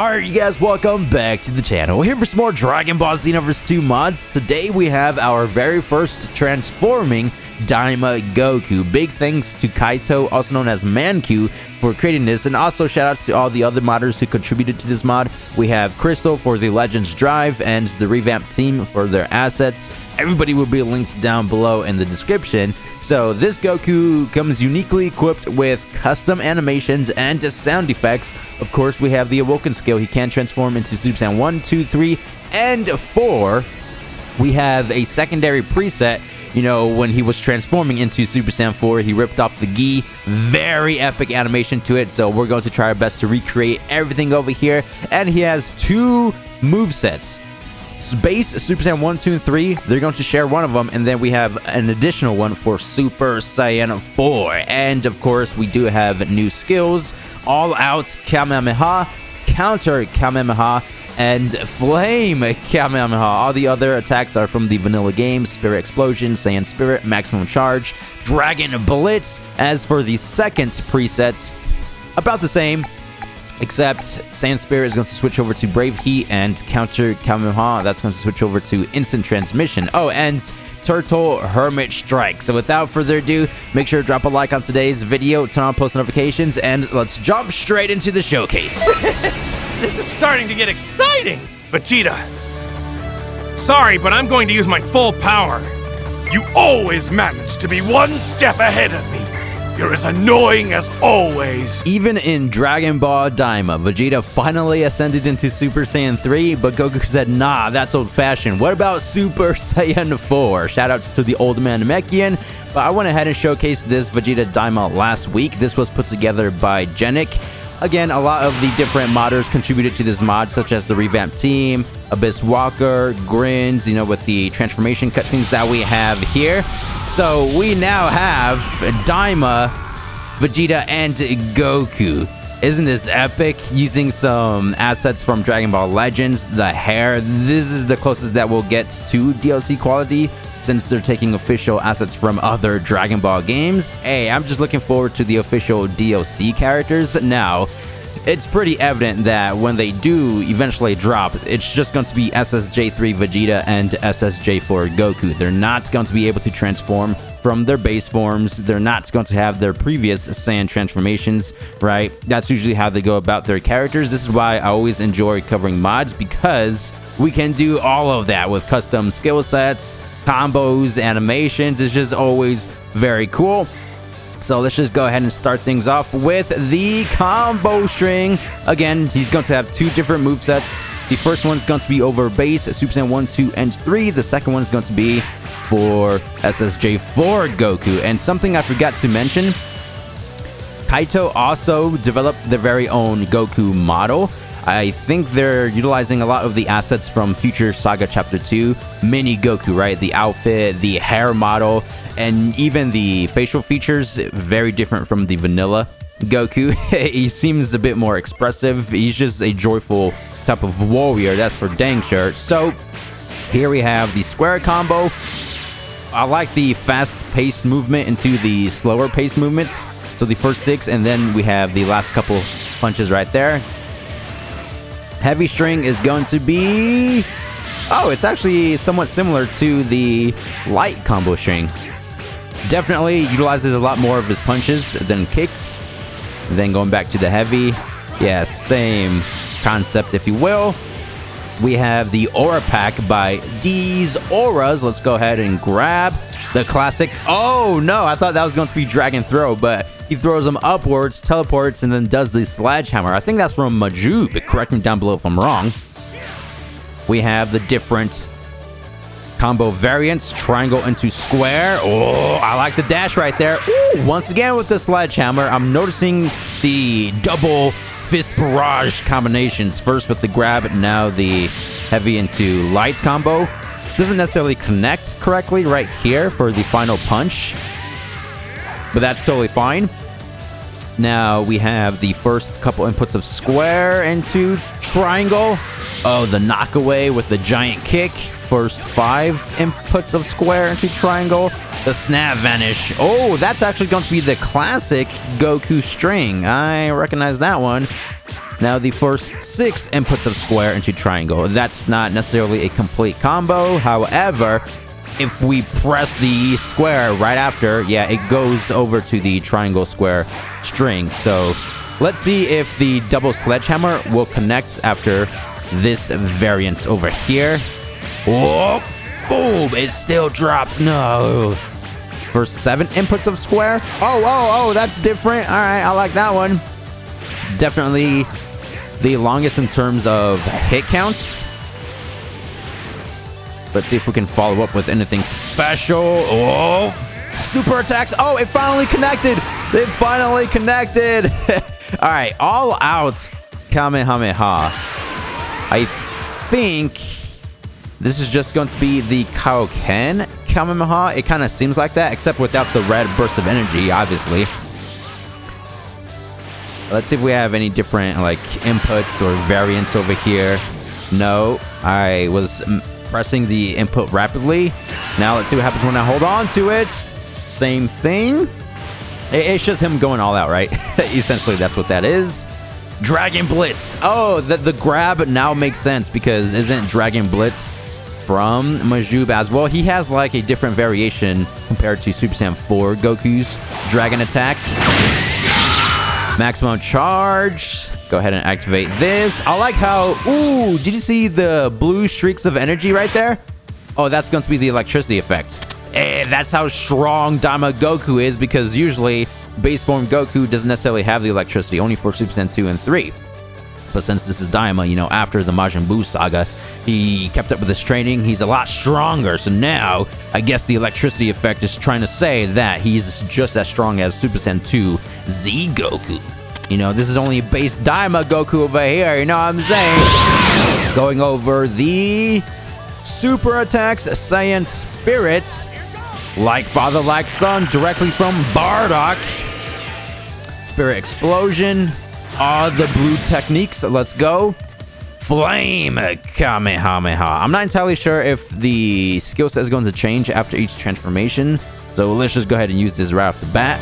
Alright, you guys, welcome back to the channel. We're here for some more Dragon Ball Xenoverse 2 mods. Today we have our very first transforming Daima Goku. Big thanks to Kaito, also known as Manku, for creating this, and also shoutouts to all the other modders who contributed to this mod. We have Crystal for the Legends Drive and the revamped team for their assets. Everybody will be linked down below in the description. So this Goku comes uniquely equipped with custom animations and sound effects. Of course, we have the Awoken skill. He can transform into Super Saiyan 1, 2, 3, and 4. We have a secondary preset. You know, when he was transforming into Super Saiyan 4, he ripped off the gi. Very epic animation to it. So we're going to try our best to recreate everything over here. And he has two movesets. Base Super Saiyan 1, 2, and 3, they're going to share one of them, and then we have an additional one for Super Saiyan 4. And of course, we do have new skills: All Out Kamehameha, Counter Kamehameha, and Flame Kamehameha. All the other attacks are from the vanilla game: Spirit Explosion, Saiyan Spirit, Maximum Charge, Dragon Blitz. As for the second presets, about the same, except Saiyan Spirit is going to switch over to Brave Heat, and Counter Kamehameha, that's going to switch over to Instant Transmission. Oh, and Turtle Hermit Strike. So without further ado, make sure to drop a like on today's video, turn on post notifications, and let's jump straight into the showcase. This is starting to get exciting! Vegeta! Sorry, but I'm going to use my full power. You always manage to be one step ahead of me. You're as annoying as always. Even in Dragon Ball Daima, Vegeta finally ascended into Super Saiyan 3, but Goku said, nah, that's old-fashioned. What about Super Saiyan 4? Shoutouts to the old man Namekian, but I went ahead and showcased this Vegeta Daima last week. This was put together by Genic. Again, a lot of the different modders contributed to this mod, such as the revamped team, Abyss Walker, Grins, you know, with the transformation cutscenes that we have here. So we now have Daima, Vegeta, and Goku. Isn't this epic? Using some assets from Dragon Ball Legends, the hair. This is the closest that we'll get to DLC quality, since they're taking official assets from other Dragon Ball games. Hey, I'm just looking forward to the official DLC characters. Now, it's pretty evident that when they do eventually drop, it's just going to be SSJ3 Vegeta and SSJ4 Goku. They're not going to be able to transform from their base forms. They're not going to have their previous Saiyan transformations, right? That's usually how they go about their characters. This is why I always enjoy covering mods, because we can do all of that with custom skill sets, combos, animations. It's just always very cool. So let's just go ahead and start things off with the combo string. Again, he's going to have two different movesets. The first one's going to be over base Super Saiyan 1, 2, and 3. The second one's going to be for SSJ4 Goku. And something I forgot to mention, Kaito also developed their very own Goku model. I think they're utilizing a lot of the assets from Future Saga Chapter 2, Mini Goku, right? The outfit, the hair model, and even the facial features, very different from the vanilla Goku. He seems a bit more expressive. He's just a joyful type of warrior, that's for dang sure. So here we have the square combo. I like the fast-paced movement into the slower-paced movements. So the first 6, and then we have the last couple punches right there. Heavy string is going to be... oh, it's actually somewhat similar to the light combo string. Definitely utilizes a lot more of his punches than kicks. Then going back to the heavy. Yeah, same concept, if you will. We have the Aura Pack by These Auras. Let's go ahead and grab the classic. Oh, no, I thought that was going to be Dragon Throw, but he throws them upwards, teleports, and then does the Sledgehammer. I think that's from Majub, but correct me down below if I'm wrong. We have the different combo variants. Triangle into square. Oh, I like the dash right there. Ooh, once again with the Sledgehammer. I'm noticing the double fist barrage combinations. First with the grab, now the heavy into light combo. Doesn't necessarily connect correctly right here for the final punch, but that's totally fine. Now we have the first couple inputs of square into triangle. Oh, the knockaway with the giant kick. First 5 inputs of square into triangle. The snap vanish. Oh, that's actually going to be the classic Goku string. I recognize that one. Now the first 6 inputs of square into triangle. That's not necessarily a complete combo. However, if we press the square right after, yeah, it goes over to the triangle square string. So let's see if the double sledgehammer will connect after this variant over here. Whoa, boom, it still drops. No. First 7 inputs of square. Oh, that's different. All right, I like that one. Definitely the longest in terms of hit counts. Let's see if we can follow up with anything special. Oh, super attacks. Oh, it finally connected. It finally connected. All right, all out Kamehameha. I think this is just going to be the Kaioken Kamehameha. It kind of seems like that, except without the red burst of energy, obviously. Let's see if we have any different like inputs or variants over here. No, I was pressing the input rapidly. Now let's see what happens when I hold on to it. Same thing. It's just him going all out, right? Essentially, that's what that is. Dragon Blitz. Oh, the grab now makes sense because isn't Dragon Blitz from Majub as well? He has like a different variation compared to Super Saiyan 4 Goku's Dragon Attack. Maximum charge. Go ahead and activate this. I like how... Ooh, did you see the blue streaks of energy right there? Oh, that's going to be the electricity effects. That's how strong Daima Goku is, because usually base form Goku doesn't necessarily have the electricity, only for Super Saiyan 2 and 3. But since this is Daima, you know, after the Majin Buu saga, he kept up with his training. He's a lot stronger. So now, I guess the electricity effect is trying to say that he's just as strong as Super Saiyan 2 Z Goku. You know, this is only base Daima Goku over here. You know what I'm saying? Going over the super attacks, Saiyan Spirits. Like father, like son, directly from Bardock. Spirit Explosion. All the blue techniques. Let's go. Flame Kamehameha. I'm not entirely sure if the skill set is going to change after each transformation. So let's just go ahead and use this right off the bat.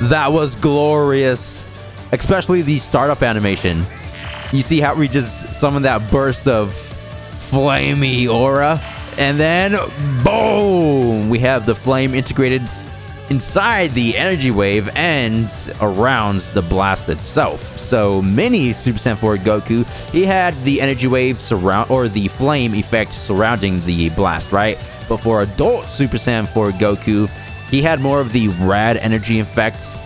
That was glorious. Especially the startup animation. You see how we just summoned that burst of flamey aura. And then, boom! We have the flame integrated inside the energy wave and around the blast itself. So mini Super Saiyan 4 Goku, he had the energy wave surround, or the flame effect surrounding the blast, right? But for adult Super Saiyan 4 Goku, he had more of the rad energy effects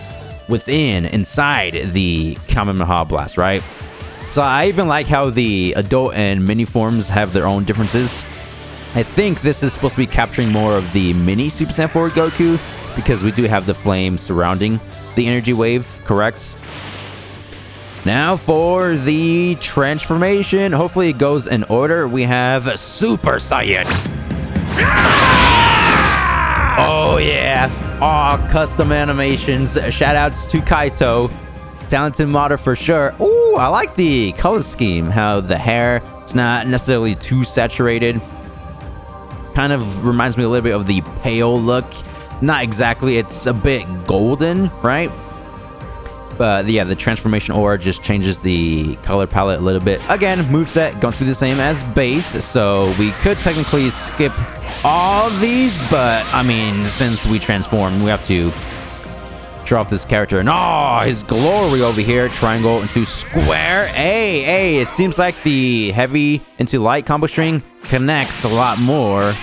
inside the Kamehameha blast, right? So I even like how the adult and mini forms have their own differences. I think this is supposed to be capturing more of the mini Super Saiyan 4 Goku, because we do have the flame surrounding the energy wave, correct? Now for the transformation. Hopefully it goes in order. We have Super Saiyan. Oh yeah. Oh, custom animations. Shoutouts to Kaito. Talented modder for sure. Ooh, I like the color scheme. How the hair is not necessarily too saturated. Kind of reminds me a little bit of the pale look. Not exactly. It's a bit golden, right? But yeah, the transformation aura just changes the color palette a little bit. Again, moveset going to be the same as base, so we could technically skip all these, but I mean, since we transform, we have to show off this character. And oh, his glory over here. Triangle into square. Hey, it seems like the heavy into light combo string connects a lot more,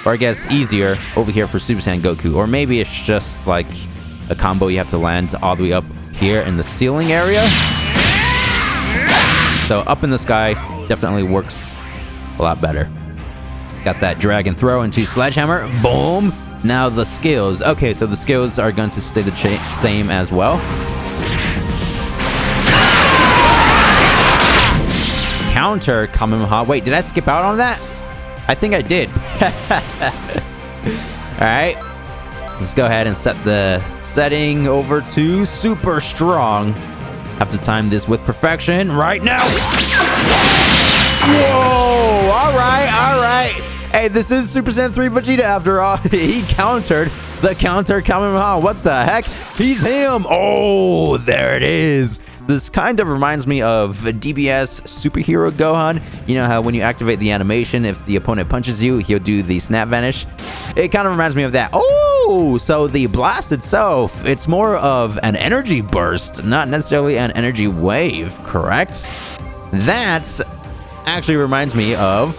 or I guess easier, over here for Super Saiyan Goku. Or maybe it's just like a combo you have to land all the way up here in the ceiling area. So up in the sky definitely works a lot better. Got that dragon throw into sledgehammer. Boom. Now the skills. Okay, so the skills are going to stay the same as well. Counter Kamehameha. Wait, did I skip out on that? I think I did. Alright. Let's go ahead and set the setting over to super strong. Have to time this with perfection right now. Whoa! Alright. Hey, this is Super Saiyan 3 Vegeta after all. He countered The counter Kamehameha. What the heck? He's him. Oh, there it is. This kind of reminds me of DBS Superhero Gohan. You know how when you activate the animation, if the opponent punches you, he'll do the snap vanish. It kind of reminds me of that. Oh, so the blast itself, it's more of an energy burst, not necessarily an energy wave, correct? That actually reminds me of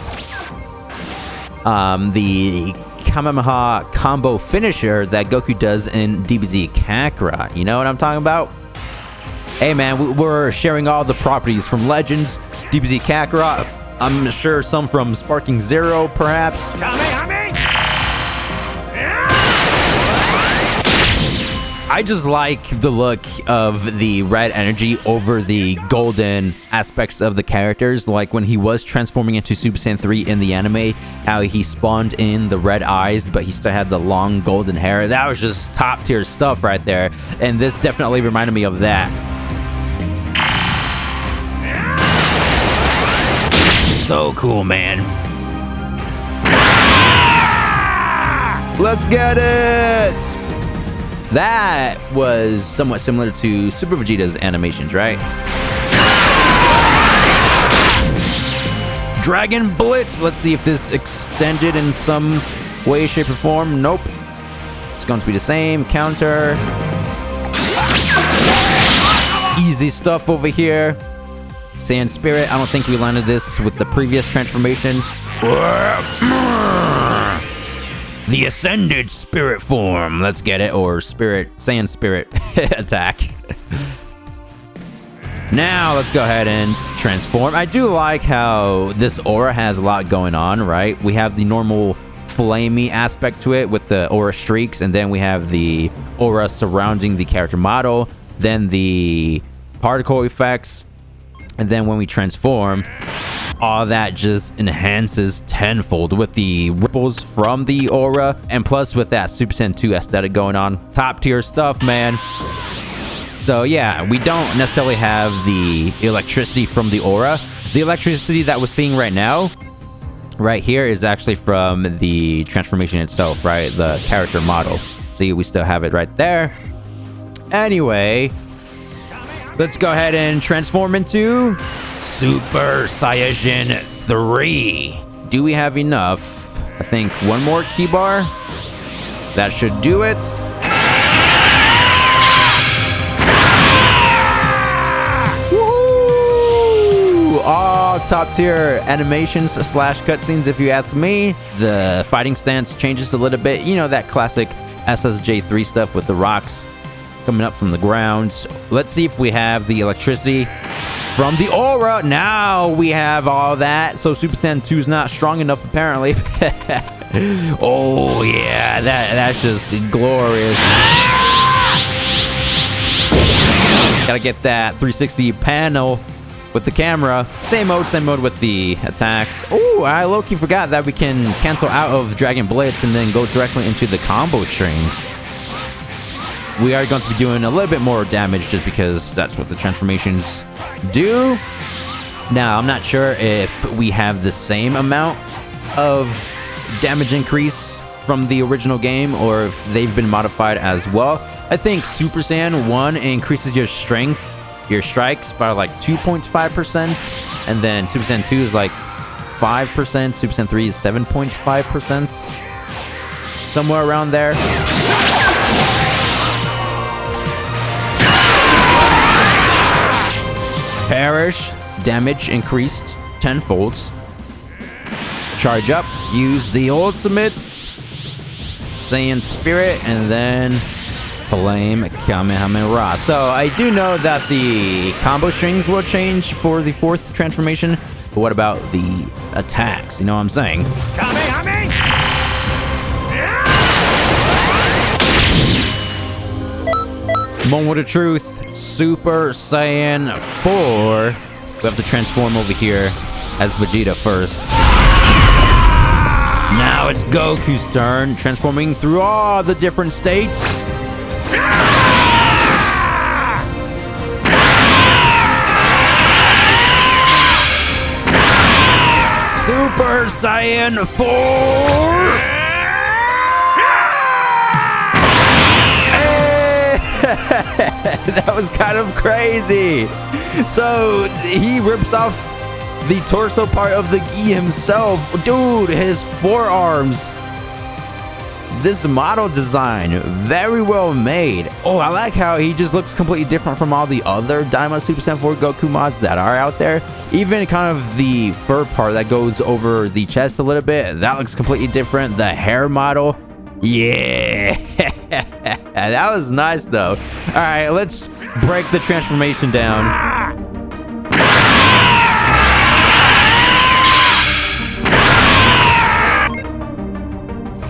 the Kamehameha combo finisher that Goku does in DBZ Kakarot. You know what I'm talking about? Hey man, we're sharing all the properties from Legends, DBZ Kakarot. I'm sure some from Sparking Zero, perhaps. I just like the look of the red energy over the golden aspects of the characters. Like when he was transforming into Super Saiyan 3 in the anime, how he spawned in the red eyes, but he still had the long golden hair. That was just top tier stuff right there. And this definitely reminded me of that. So cool, man. Let's get it! That was somewhat similar to Super Vegeta's animations, right? Dragon Blitz! Let's see if this extended in some way, shape, or form. Nope. It's going to be the same. Counter. Easy stuff over here. Saiyan Spirit, I don't think we landed this with the previous transformation. The Ascended Spirit Form. Let's get it. Or Spirit, Saiyan Spirit attack. Now, let's go ahead and transform. I do like how this aura has a lot going on, right? We have the normal flamey aspect to it with the aura streaks, and then we have the aura surrounding the character model, then the particle effects. And then when we transform, all that just enhances tenfold with the ripples from the aura. And plus with that Super Saiyan 2 aesthetic going on. Top tier stuff, man. So yeah, we don't necessarily have the electricity from the aura. The electricity that we're seeing right now, right here, is actually from the transformation itself, right? The character model. See, we still have it right there. Anyway, let's go ahead and transform into Super Saiyan 3. Do we have enough? I think one more key bar. That should do it. Woo! All top tier animations / cutscenes, if you ask me. The fighting stance changes a little bit. You know, that classic SSJ3 stuff with the rocks coming up from the ground. Let's see if we have the electricity from the aura. Now we have all that. So Super Saiyan 2 is not strong enough, apparently. Oh yeah, that's just glorious. Gotta get that 360 panel with the camera. Same mode with the attacks. Oh, I low-key forgot that we can cancel out of Dragon Blitz and then go directly into the combo strings. We are going to be doing a little bit more damage just because that's what the transformations do. Now, I'm not sure if we have the same amount of damage increase from the original game or if they've been modified as well. I think Super Saiyan 1 increases your strength, your strikes by like 2.5%, and then Super Saiyan 2 is like 5%, Super Saiyan 3 is 7.5%, somewhere around there. Perish, damage increased tenfolds. Charge up, use the ultimates, Saiyan Spirit, and then Flame Kamehameha. So I do know that the combo strings will change for the 4th transformation, but what about the attacks? You know what I'm saying? Moment of truth. Super Saiyan 4. We have to transform over here as Vegeta first. Now it's Goku's turn, transforming through all the different states. Super Saiyan 4. That was kind of crazy. So he rips off the torso part of the gi himself. Dude, his forearms. This model design, very well made. Oh, I like how he just looks completely different from all the other Daima Super Saiyan 4 Goku mods that are out there. Even kind of the fur part that goes over the chest a little bit, that looks completely different. The hair model, yeah. That was nice though. All right, let's break the transformation down.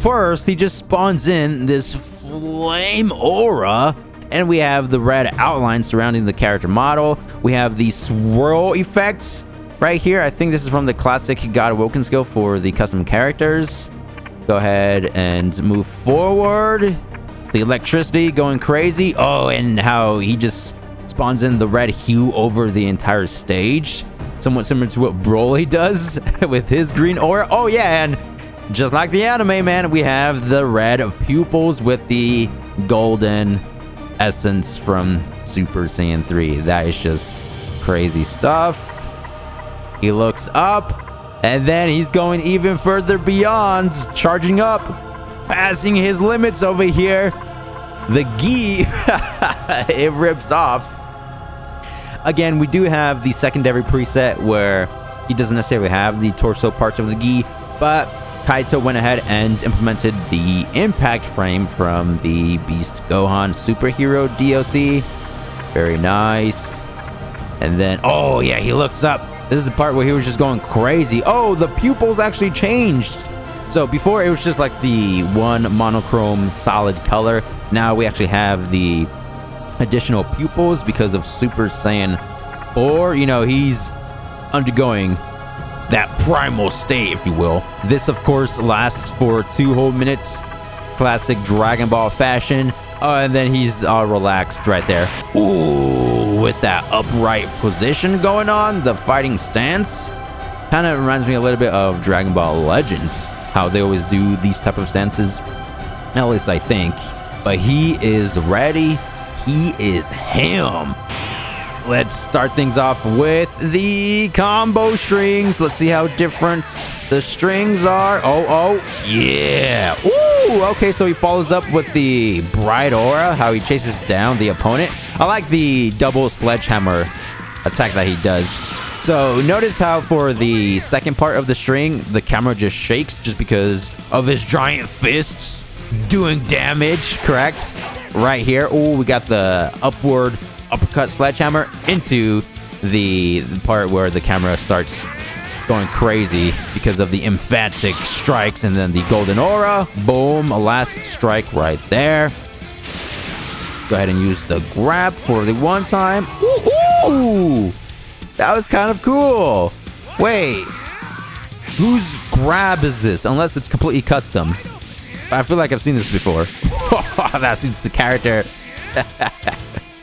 First, he just spawns in this flame aura, and we have the red outline surrounding the character model. We have the swirl effects right here. I think this is from the classic God Awoken skill for the custom characters. Go ahead and move forward. The electricity going crazy. Oh, and how he just spawns in the red hue over the entire stage. Somewhat similar to what Broly does with his green aura. Oh, yeah, and just like the anime, man, we have the red pupils with the golden essence from Super Saiyan 3. That is just crazy stuff. He looks up, and then he's going even further beyond, charging up, passing his limits over here. The gi, it rips off. Again, we do have the secondary preset where he doesn't necessarily have the torso parts of the gi, but Kaito went ahead and implemented the impact frame from the Beast Gohan superhero DLC. Very nice. And then, oh yeah, he looks up. This is the part where he was just going crazy. Oh, the pupils actually changed. So before it was just like the one monochrome solid color. Now we actually have the additional pupils because of Super Saiyan 4. You know, he's undergoing that primal state, if you will. This, of course, lasts for 2 whole minutes. Classic Dragon Ball fashion. Oh, and then he's all relaxed right there. Ooh, with that upright position going on, the fighting stance. Kind of reminds me a little bit of Dragon Ball Legends, how they always do these type of stances. At least I think. But he is ready. He is him. Let's start things off with the combo strings. Let's see how different the strings are. Oh, yeah. Ooh, okay, so he follows up with the bright aura, how he chases down the opponent. I like the double sledgehammer attack that he does. So notice how for the second part of the string, the camera just shakes just because of his giant fists doing damage, correct? Right here. Oh, we got the upward uppercut sledgehammer into the part where the camera starts going crazy because of the emphatic strikes, and then the golden aura. Boom, a last strike right there. Let's go ahead and use the grab for the one time. Ooh, that was kind of cool. Wait, whose grab is this? Unless it's completely custom. I feel like I've seen this before. That's the character.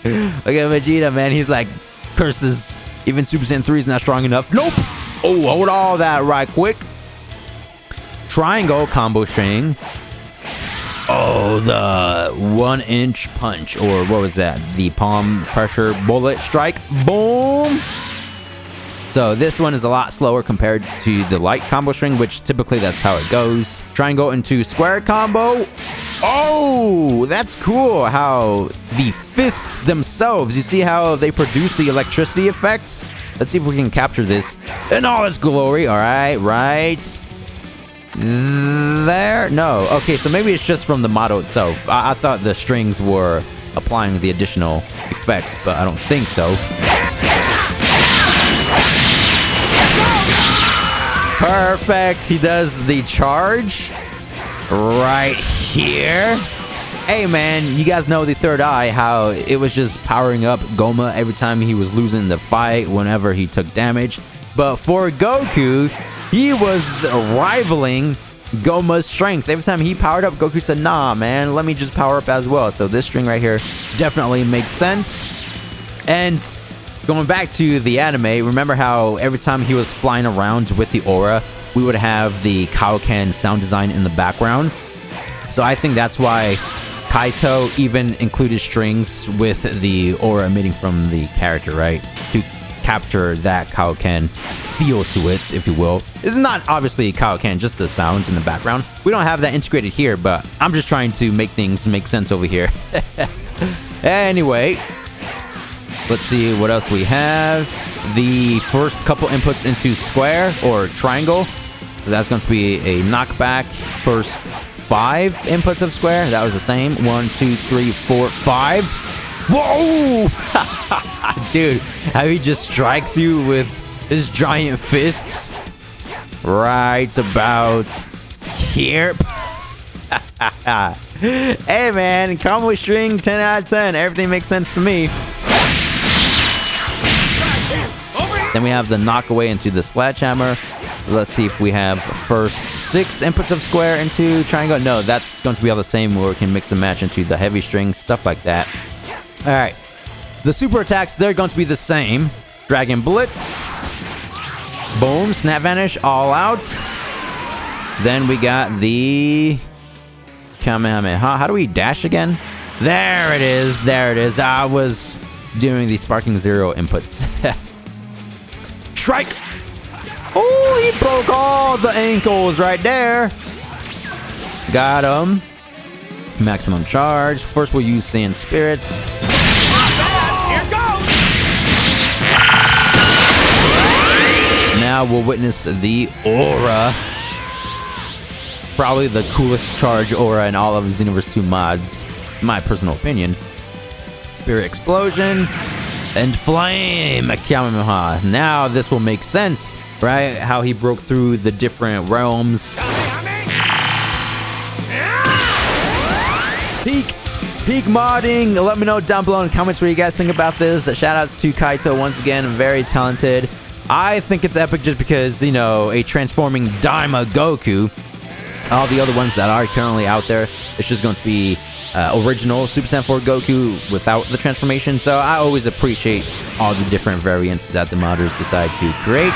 Look at Vegeta, man. He's like, curses. Even Super Saiyan 3 is not strong enough. Nope. Oh, hold all that right quick. Triangle combo string. Oh, the 1-inch punch. Or what was that? The palm pressure bullet strike. Boom. So this one is a lot slower compared to the light combo string, which typically that's how it goes. Triangle into square combo. Oh, that's cool how the fists themselves, you see how they produce the electricity effects? Let's see if we can capture this in all its glory. All right, right there. No, okay, so maybe it's just from the model itself. I thought the strings were applying the additional effects, but I don't think so. Perfect. He does the charge right here. Hey man, you guys know the third eye, how it was just powering up Goma every time he was losing the fight, whenever he took damage. But for Goku, he was rivaling Goma's strength. Every time he powered up, Goku said, nah man, let me just power up as well. So this string right here definitely makes sense. And going back to the anime, remember how every time he was flying around with the aura, we would have the Kaioken sound design in the background. So I think that's why Kaito even included strings with the aura emitting from the character, right? To capture that Kaioken feel to it, if you will. It's not obviously Kaioken, just the sounds in the background. We don't have that integrated here, but I'm just trying to make things make sense over here. Anyway, let's see what else we have. The first couple inputs into square or triangle. So that's going to be a knockback. First 5 inputs of square. That was the same. 1, 2, 3, 4, 5. Whoa! Dude, how he just strikes you with his giant fists right about here. Hey man, combo string 10 out of 10. Everything makes sense to me. Then we have the knock away into the sledgehammer. Let's see if we have first 6 inputs of square into triangle. No, that's going to be all the same, where we can mix and match into the heavy strings, stuff like that. All right, the super attacks, they're going to be the same. Dragon Blitz, boom, snap vanish, all out. Then we got the Kamehameha. How do we dash again? There it is, there it is. I was doing the sparking 0 inputs. Strike. Oh, he broke all the ankles right there. Got him. Maximum charge. First we'll use Saiyan Spirits. Here goes! Now we'll witness the aura. Probably the coolest charge aura in all of Xenoverse 2 mods, in my personal opinion. Spirit Explosion and Flame Kamehameha. Now this will make sense, right? How he broke through the different realms. Peak modding. Let me know down below in the comments what you guys think about this. Shout outs to Kaito once again, very talented. I think it's epic just because, you know, a transforming Daima Goku. All the other ones that are currently out there, it's just going to be original Super Saiyan 4 Goku without the transformation. So I always appreciate all the different variants that the modders decide to create.